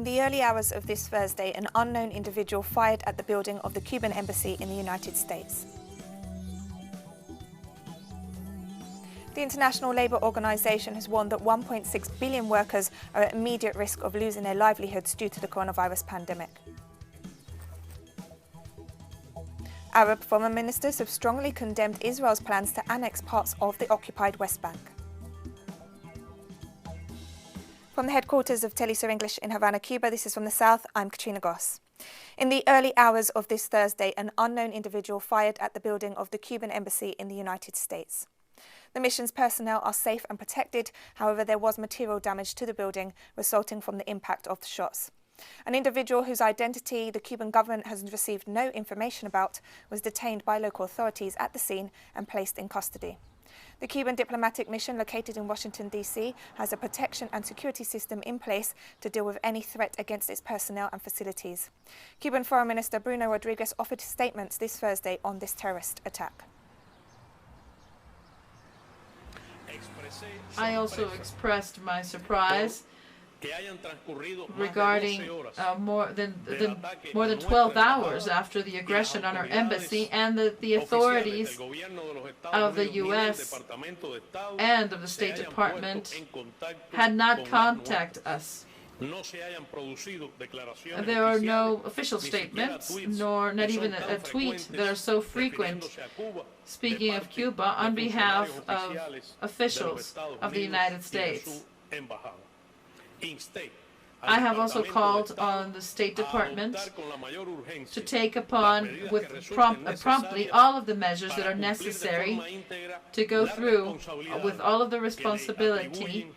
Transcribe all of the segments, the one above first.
the early hours of this Thursday, an unknown individual fired at the building of the Cuban embassy in the United States. The International Labour Organization has warned that 1.6 billion workers are at immediate risk of losing their livelihoods due to the coronavirus pandemic. Arab foreign ministers have strongly condemned Israel's plans to annex parts of the occupied West Bank. From the headquarters of Telesur English in Havana, Cuba, this is From the South, I'm Katrina Goss. In the early hours of this Thursday, an unknown individual fired at the building of the Cuban embassy in the United States. The mission's personnel are safe and protected, however there was material damage to the building resulting from the impact of the shots. An individual whose identity the Cuban government has received no information about was detained by local authorities at the scene and placed in custody. The Cuban diplomatic mission located in Washington, D.C. has a protection and security system in place to deal with any threat against its personnel and facilities. Cuban Foreign Minister Bruno Rodriguez offered statements this Thursday on this terrorist attack. I also expressed my surprise regarding more than 12 hours after the aggression on our embassy, and that the authorities of the U.S. and of the State Department had not contacted us. There are no official statements, nor not even a tweet that are so frequent, speaking of Cuba, on behalf of officials of the United States. I have also called on the State Department to take upon promptly all of the measures that are necessary to go through with all of the responsibility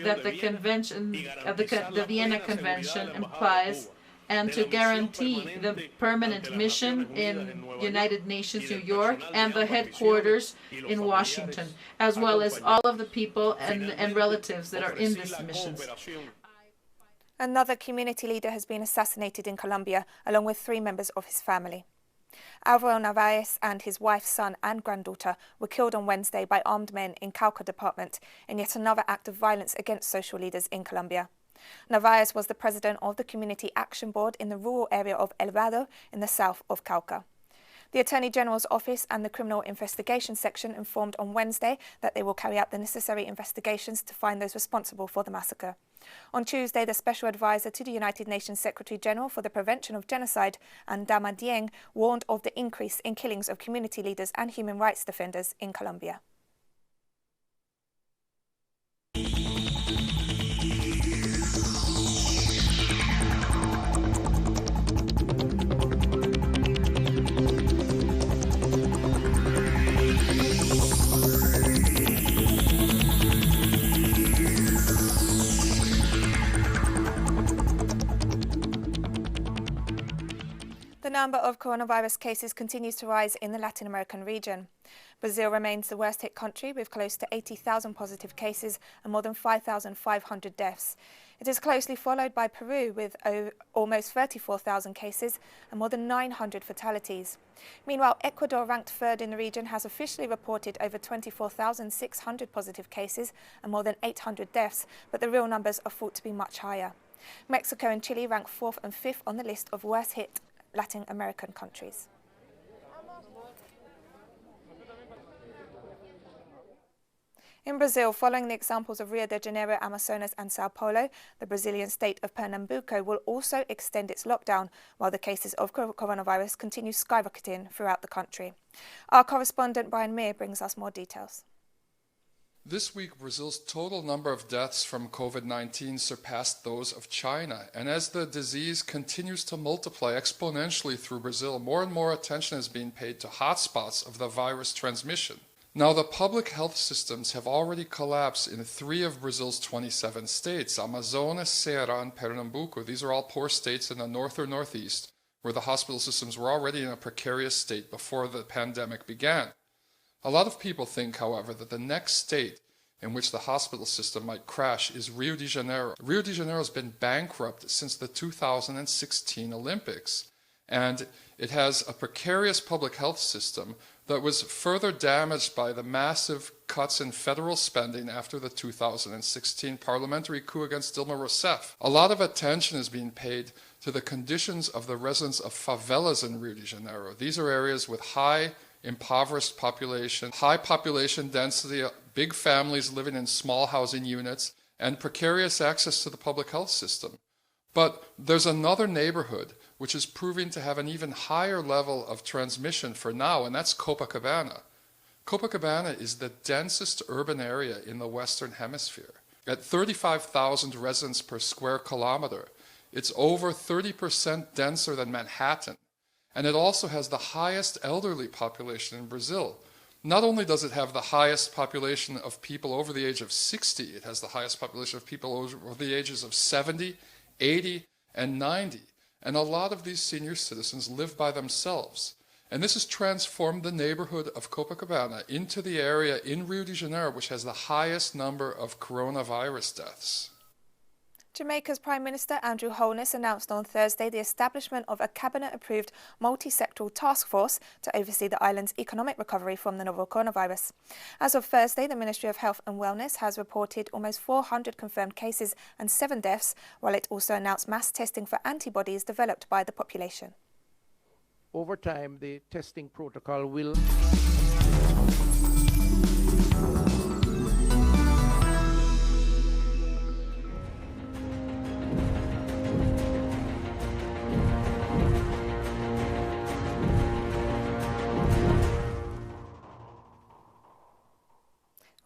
that the convention, the Vienna Convention implies, and to guarantee the permanent mission in United Nations New York and the headquarters in Washington, as well as all of the people and relatives that are in this mission. Another community leader has been assassinated in Colombia, along with 3 members of his family. Alvaro Narvaez and his wife, son and granddaughter were killed on Wednesday by armed men in Cauca department in yet another act of violence against social leaders in Colombia. Narvaez was the president of the Community Action Board in the rural area of El Vado in the south of Cauca. The Attorney General's Office and the Criminal Investigation Section informed on Wednesday that they will carry out the necessary investigations to find those responsible for the massacre. On Tuesday, the Special Advisor to the United Nations Secretary General for the Prevention of Genocide, Andama Dieng, warned of the increase in killings of community leaders and human rights defenders in Colombia. The number of coronavirus cases continues to rise in the Latin American region. Brazil remains the worst hit country with close to 80,000 positive cases and more than 5,500 deaths. It is closely followed by Peru with almost 34,000 cases and more than 900 fatalities. Meanwhile, Ecuador, ranked 3rd in the region, has officially reported over 24,600 positive cases and more than 800 deaths, but the real numbers are thought to be much higher. Mexico and Chile rank 4th and 5th on the list of worst hit Latin American countries. In Brazil, following the examples of Rio de Janeiro, Amazonas and Sao Paulo, the Brazilian state of Pernambuco will also extend its lockdown while the cases of coronavirus continue skyrocketing throughout the country. Our correspondent Brian Meir brings us more details. This week, Brazil's total number of deaths from COVID-19 surpassed those of China. And as the disease continues to multiply exponentially through Brazil, more and more attention is being paid to hotspots of the virus transmission. Now, the public health systems have already collapsed in 3 of Brazil's 27 states, Amazonas, Ceará, and Pernambuco. These are all poor states in the north or northeast, where the hospital systems were already in a precarious state before the pandemic began. A lot of people think, however, that the next state in which the hospital system might crash is Rio de Janeiro. Rio de Janeiro has been bankrupt since the 2016 Olympics, and it has a precarious public health system that was further damaged by the massive cuts in federal spending after the 2016 parliamentary coup against Dilma Rousseff. A lot of attention is being paid to the conditions of the residents of favelas in Rio de Janeiro. These are areas with high impoverished population, high population density, big families living in small housing units, and precarious access to the public health system. But there's another neighborhood which is proving to have an even higher level of transmission for now, and that's Copacabana. Copacabana is the densest urban area in the Western Hemisphere. At 35,000 residents per square kilometer, it's over 30% denser than Manhattan. And it also has the highest elderly population in Brazil. Not only does it have the highest population of people over the age of 60, it has the highest population of people over the ages of 70, 80, and 90. And a lot of these senior citizens live by themselves. And this has transformed the neighborhood of Copacabana into the area in Rio de Janeiro which has the highest number of coronavirus deaths. Jamaica's Prime Minister Andrew Holness announced on Thursday the establishment of a cabinet-approved multi-sectoral task force to oversee the island's economic recovery from the novel coronavirus. As of Thursday, the Ministry of Health and Wellness has reported almost 400 confirmed cases and 7 deaths, while it also announced mass testing for antibodies developed by the population. Over time, the testing protocol will...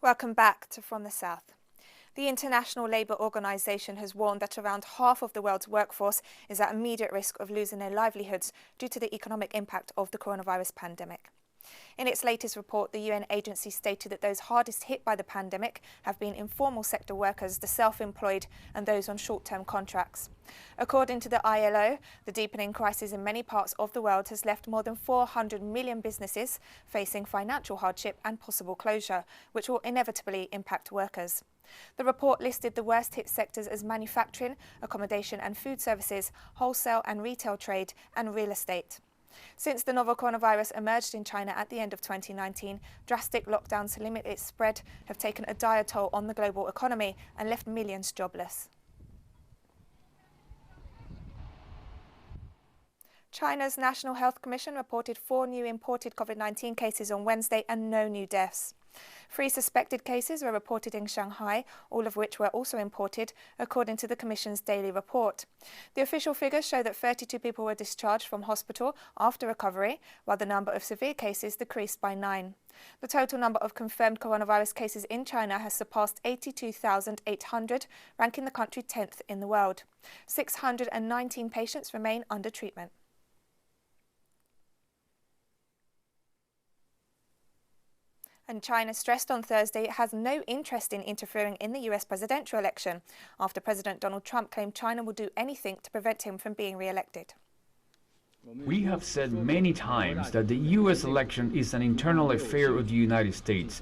Welcome back to From the South. The International Labour Organization has warned that around half of the world's workforce is at immediate risk of losing their livelihoods due to the economic impact of the coronavirus pandemic. In its latest report, the UN agency stated that those hardest hit by the pandemic have been informal sector workers, the self-employed, and those on short-term contracts. According to the ILO, the deepening crisis in many parts of the world has left more than 400 million businesses facing financial hardship and possible closure, which will inevitably impact workers. The report listed the worst hit sectors as manufacturing, accommodation and food services, wholesale and retail trade, and real estate. Since the novel coronavirus emerged in China at the end of 2019, drastic lockdowns to limit its spread have taken a dire toll on the global economy and left millions jobless. China's National Health Commission reported 4 new imported COVID-19 cases on Wednesday and no new deaths. 3 suspected cases were reported in Shanghai, all of which were also imported, according to the Commission's daily report. The official figures show that 32 people were discharged from hospital after recovery, while the number of severe cases decreased by 9. The total number of confirmed coronavirus cases in China has surpassed 82,800, ranking the country 10th in the world. 619 patients remain under treatment. And China stressed on Thursday it has no interest in interfering in the US presidential election, after President Donald Trump claimed China will do anything to prevent him from being re-elected. We have said many times that the U.S. election is an internal affair of the United States.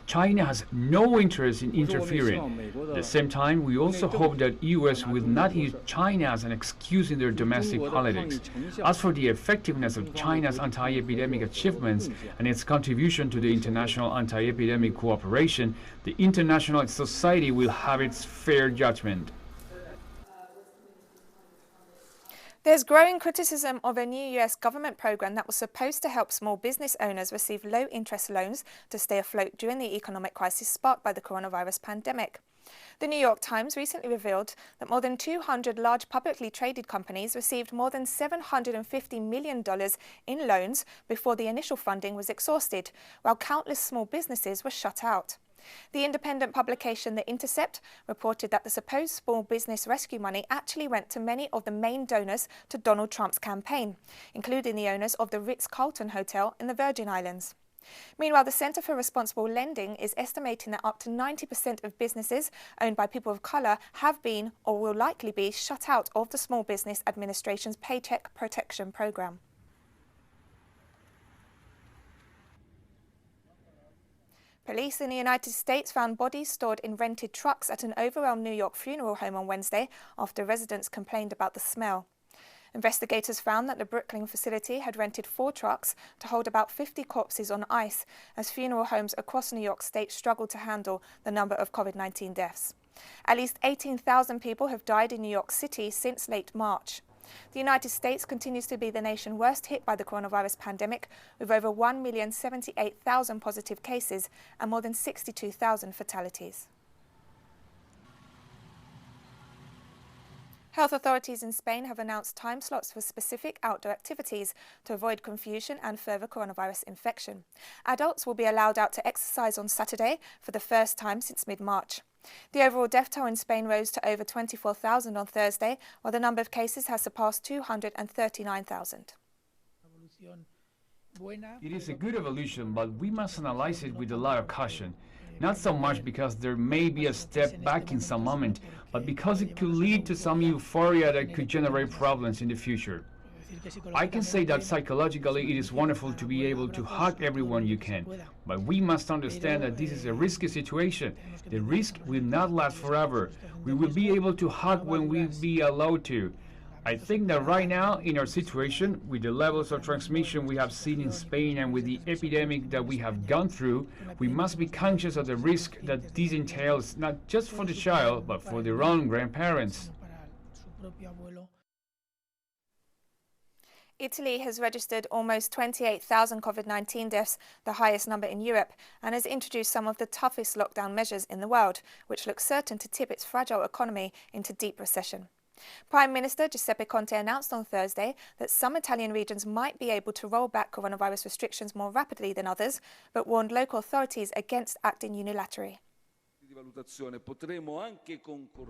China has no interest in interfering. At the same time, we also hope that U.S. will not use China as an excuse in their domestic politics. As for the effectiveness of China's anti-epidemic achievements and its contribution to the international anti-epidemic cooperation, the international society will have its fair judgment. There's growing criticism of a new US government program that was supposed to help small business owners receive low-interest loans to stay afloat during the economic crisis sparked by the coronavirus pandemic. The New York Times recently revealed that more than 200 large publicly traded companies received more than $750 million in loans before the initial funding was exhausted, while countless small businesses were shut out. The independent publication The Intercept reported that the supposed small business rescue money actually went to many of the main donors to Donald Trump's campaign, including the owners of the Ritz-Carlton Hotel in the Virgin Islands. Meanwhile, the Center for Responsible Lending is estimating that up to 90% of businesses owned by people of colour have been or will likely be shut out of the Small Business Administration's Paycheck Protection Program. Police in the United States found bodies stored in rented trucks at an overwhelmed New York funeral home on Wednesday after residents complained about the smell. Investigators found that the Brooklyn facility had rented 4 trucks to hold about 50 corpses on ice as funeral homes across New York State struggled to handle the number of COVID-19 deaths. At least 18,000 people have died in New York City since late March. The United States continues to be the nation worst hit by the coronavirus pandemic, with over 1,078,000 positive cases and more than 62,000 fatalities. Health authorities in Spain have announced time slots for specific outdoor activities to avoid confusion and further coronavirus infection. Adults will be allowed out to exercise on Saturday for the first time since mid-March. The overall death toll in Spain rose to over 24,000 on Thursday, while the number of cases has surpassed 239,000. It is a good evolution, but we must analyze it with a lot of caution. Not so much because there may be a step back in some moment, but because it could lead to some euphoria that could generate problems in the future. I can say that psychologically it is wonderful to be able to hug everyone you can, but we must understand that this is a risky situation. The risk will not last forever. We will be able to hug when we be allowed to. I think that right now, in our situation, with the levels of transmission we have seen in Spain and with the epidemic that we have gone through, we must be conscious of the risk that this entails, not just for the child, but for their own grandparents. Italy has registered almost 28,000 COVID-19 deaths, the highest number in Europe, and has introduced some of the toughest lockdown measures in the world, which looks certain to tip its fragile economy into deep recession. Prime Minister Giuseppe Conte announced on Thursday that some Italian regions might be able to roll back coronavirus restrictions more rapidly than others, but warned local authorities against acting unilaterally.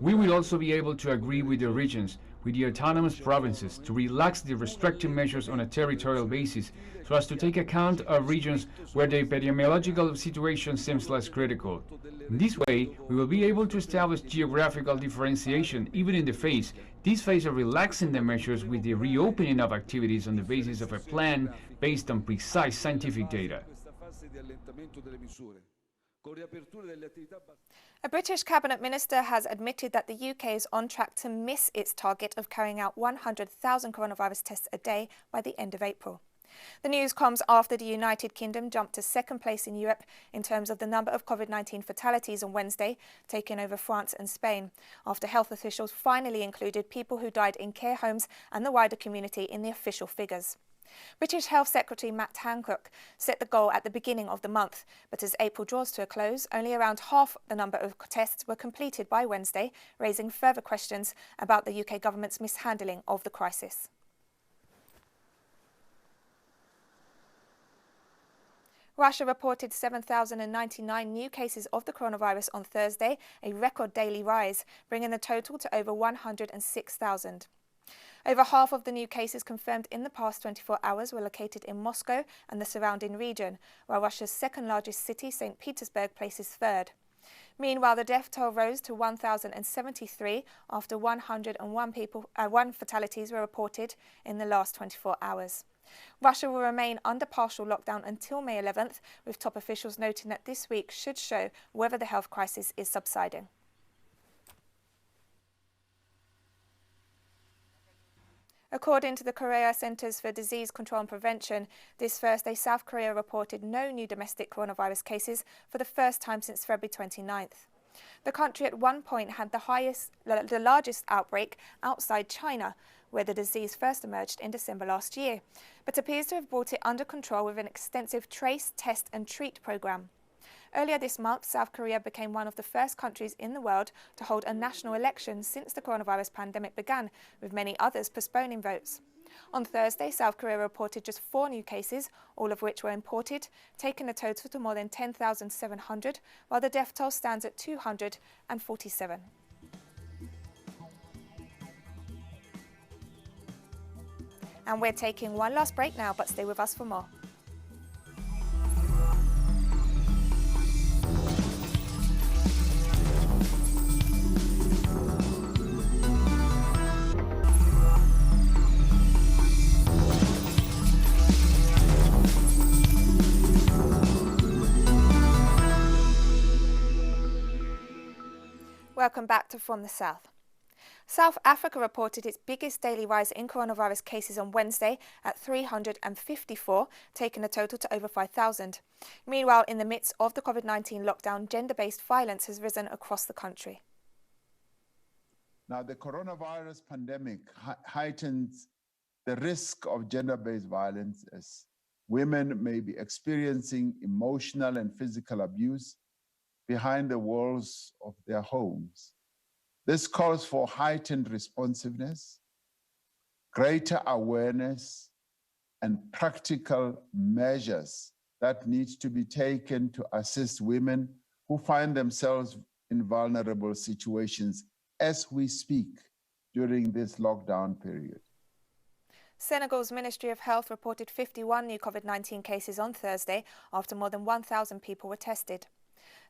We will also be able to agree with the regions, with the autonomous provinces, to relax the restrictive measures on a territorial basis, so as to take account of regions where the epidemiological situation seems less critical. In this way, we will be able to establish geographical differentiation, even in this phase of relaxing the measures with the reopening of activities on the basis of a plan based on precise scientific data. A British cabinet minister has admitted that the UK is on track to miss its target of carrying out 100,000 coronavirus tests a day by the end of April. The news comes after the United Kingdom jumped to second place in Europe in terms of the number of COVID-19 fatalities on Wednesday, taking over France and Spain, after health officials finally included people who died in care homes and the wider community in the official figures. British Health Secretary Matt Hancock set the goal at the beginning of the month, but as April draws to a close, only around half the number of tests were completed by Wednesday, raising further questions about the UK government's mishandling of the crisis. Russia reported 7,099 new cases of the coronavirus on Thursday, a record daily rise, bringing the total to over 106,000. Over half of the new cases confirmed in the past 24 hours were located in Moscow and the surrounding region, while Russia's second largest city, St. Petersburg, places third. Meanwhile, the death toll rose to 1,073 after 101 fatalities were reported in the last 24 hours. Russia will remain under partial lockdown until May 11th, with top officials noting that this week should show whether the health crisis is subsiding. According to the Korea Centers for Disease Control and Prevention, this Thursday South Korea reported no new domestic coronavirus cases for the first time since February 29th. The country at one point had the largest outbreak outside China, where the disease first emerged in December last year, but appears to have brought it under control with an extensive trace, test and treat program. Earlier this month, South Korea became one of the first countries in the world to hold a national election since the coronavirus pandemic began, with many others postponing votes. On Thursday, South Korea reported just 4 new cases, all of which were imported, taking the total to more than 10,700, while the death toll stands at 247. And we're taking one last break now, but stay with us for more. Welcome back to From the South. South Africa reported its biggest daily rise in coronavirus cases on Wednesday at 354, taking the total to over 5,000. Meanwhile, in the midst of the COVID-19 lockdown, gender-based violence has risen across the country. Now, the coronavirus pandemic heightens the risk of gender-based violence as women may be experiencing emotional and physical abuse behind the walls of their homes. This calls for heightened responsiveness, greater awareness, and practical measures that need to be taken to assist women who find themselves in vulnerable situations as we speak during this lockdown period. Senegal's Ministry of Health reported 51 new COVID-19 cases on Thursday after more than 1,000 people were tested.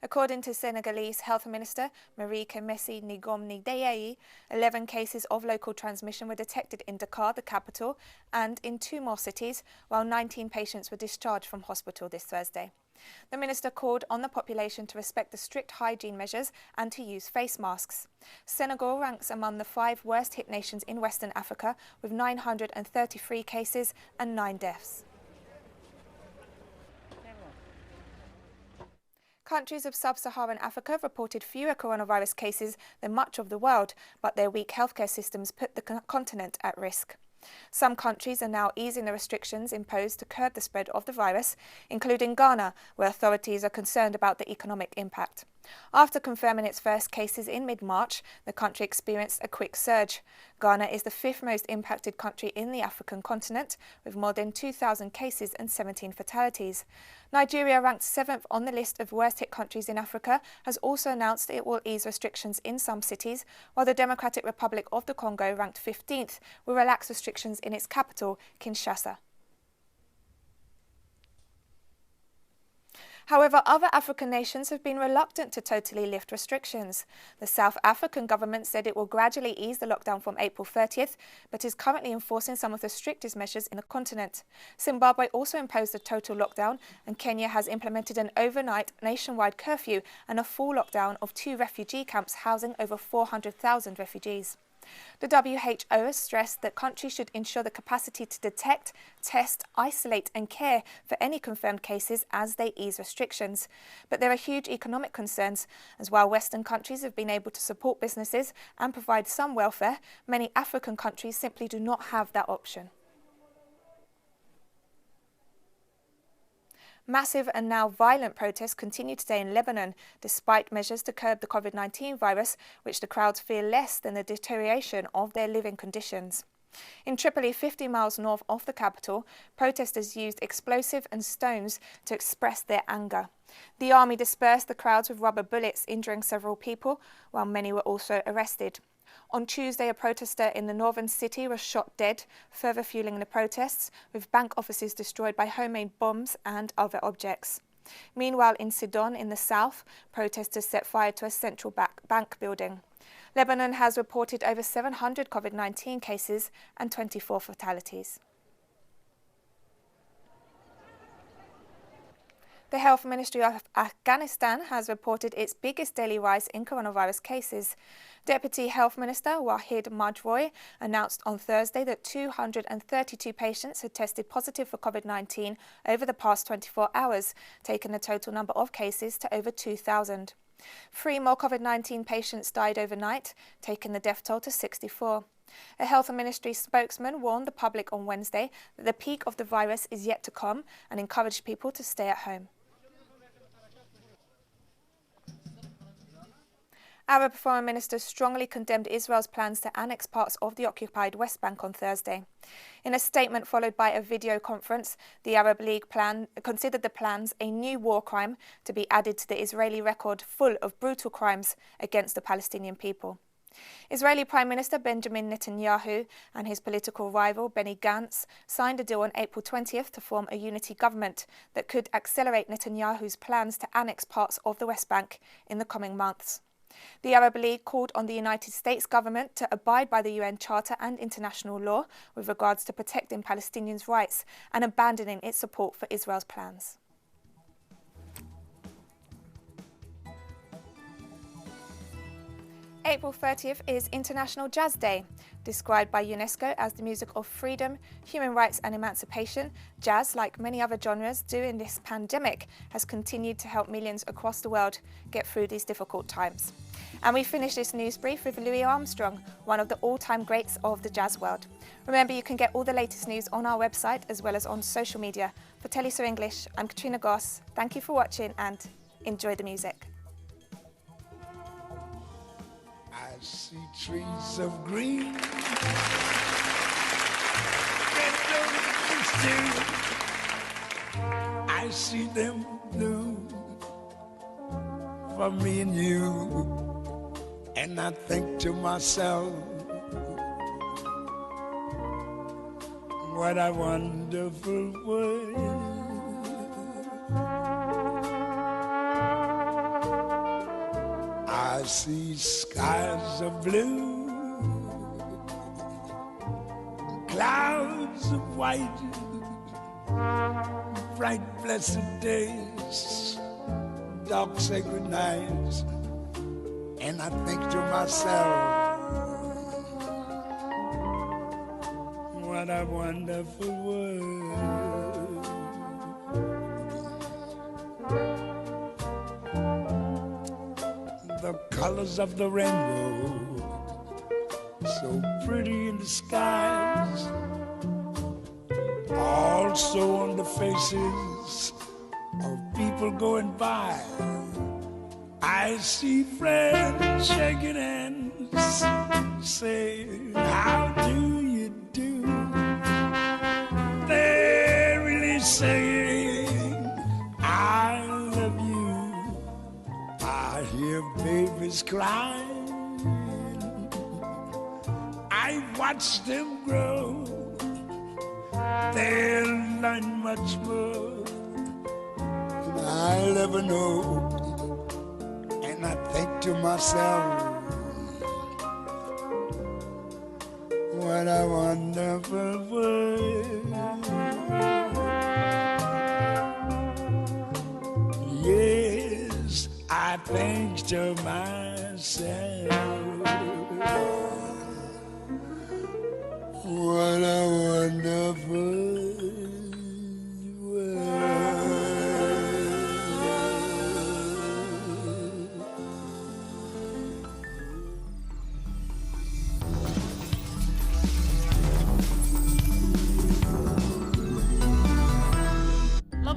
According to Senegalese Health Minister Marieke Messi Ngom Ndiaye, 11 cases of local transmission were detected in Dakar, the capital, and in 2 more cities, while 19 patients were discharged from hospital this Thursday. The minister called on the population to respect the strict hygiene measures and to use face masks. Senegal ranks among the 5 worst hit nations in Western Africa, with 933 cases and 9 deaths. Countries of sub-Saharan Africa reported fewer coronavirus cases than much of the world, but their weak healthcare systems put the continent at risk. Some countries are now easing the restrictions imposed to curb the spread of the virus, including Ghana, where authorities are concerned about the economic impact. After confirming its first cases in mid-March, the country experienced a quick surge. Ghana is the 5th most impacted country in the African continent, with more than 2,000 cases and 17 fatalities. Nigeria, ranked 7th on the list of worst-hit countries in Africa, has also announced it will ease restrictions in some cities, while the Democratic Republic of the Congo, ranked 15th, will relax restrictions in its capital, Kinshasa. However, other African nations have been reluctant to totally lift restrictions. The South African government said it will gradually ease the lockdown from April 30th, but is currently enforcing some of the strictest measures in the continent. Zimbabwe also imposed a total lockdown, and Kenya has implemented an overnight nationwide curfew and a full lockdown of 2 refugee camps housing over 400,000 refugees. The WHO has stressed that countries should ensure the capacity to detect, test, isolate and care for any confirmed cases as they ease restrictions. But there are huge economic concerns, as while Western countries have been able to support businesses and provide some welfare, many African countries simply do not have that option. Massive and now violent protests continue today in Lebanon, despite measures to curb the COVID-19 virus, which the crowds fear less than the deterioration of their living conditions. In Tripoli, 50 miles north of the capital, protesters used explosives and stones to express their anger. The army dispersed the crowds with rubber bullets, injuring several people, while many were also arrested. On Tuesday, a protester in the northern city was shot dead, further fueling the protests, with bank offices destroyed by homemade bombs and other objects. Meanwhile, in Sidon, in the south, protesters set fire to a central bank building. Lebanon has reported over 700 COVID-19 cases and 24 fatalities. The Health Ministry of Afghanistan has reported its biggest daily rise in coronavirus cases. Deputy Health Minister Wahid Majroy announced on Thursday that 232 patients had tested positive for COVID-19 over the past 24 hours, taking the total number of cases to over 2,000. 3 more COVID-19 patients died overnight, taking the death toll to 64. A health ministry spokesman warned the public on Wednesday that the peak of the virus is yet to come and encouraged people to stay at home. Arab foreign ministers strongly condemned Israel's plans to annex parts of the occupied West Bank on Thursday. In a statement followed by a video conference, the Arab League considered the plans a new war crime to be added to the Israeli record full of brutal crimes against the Palestinian people. Israeli Prime Minister Benjamin Netanyahu and his political rival Benny Gantz signed a deal on April 20th to form a unity government that could accelerate Netanyahu's plans to annex parts of the West Bank in the coming months. The Arab League called on the United States government to abide by the UN Charter and international law with regards to protecting Palestinians' rights and abandoning its support for Israel's plans. April 30th is International Jazz Day. Described by UNESCO as the music of freedom, human rights and emancipation, jazz, like many other genres during this pandemic, has continued to help millions across the world get through these difficult times. And we finish this news brief with Louis Armstrong, one of the all-time greats of the jazz world. Remember, you can get all the latest news on our website as well as on social media. For Telesur English, I'm Katrina Goss. Thank you for watching and enjoy the music. I see trees of green, red roses too. I see them blue for me and you, and I think to myself, what a wonderful world. I see skies of blue, clouds of white, bright blessed days, dark sacred nights, and I think to myself, what a wonderful world. The colors of the rainbow, so pretty in the skies, also on the faces of people going by. I see friends shaking hands, saying, how do you do? They're really saying, I love you. I hear babies crying. I watch them grow. They'll learn much more than I'll ever know. And I think to myself, what a wonderful world. Yes, I think to myself,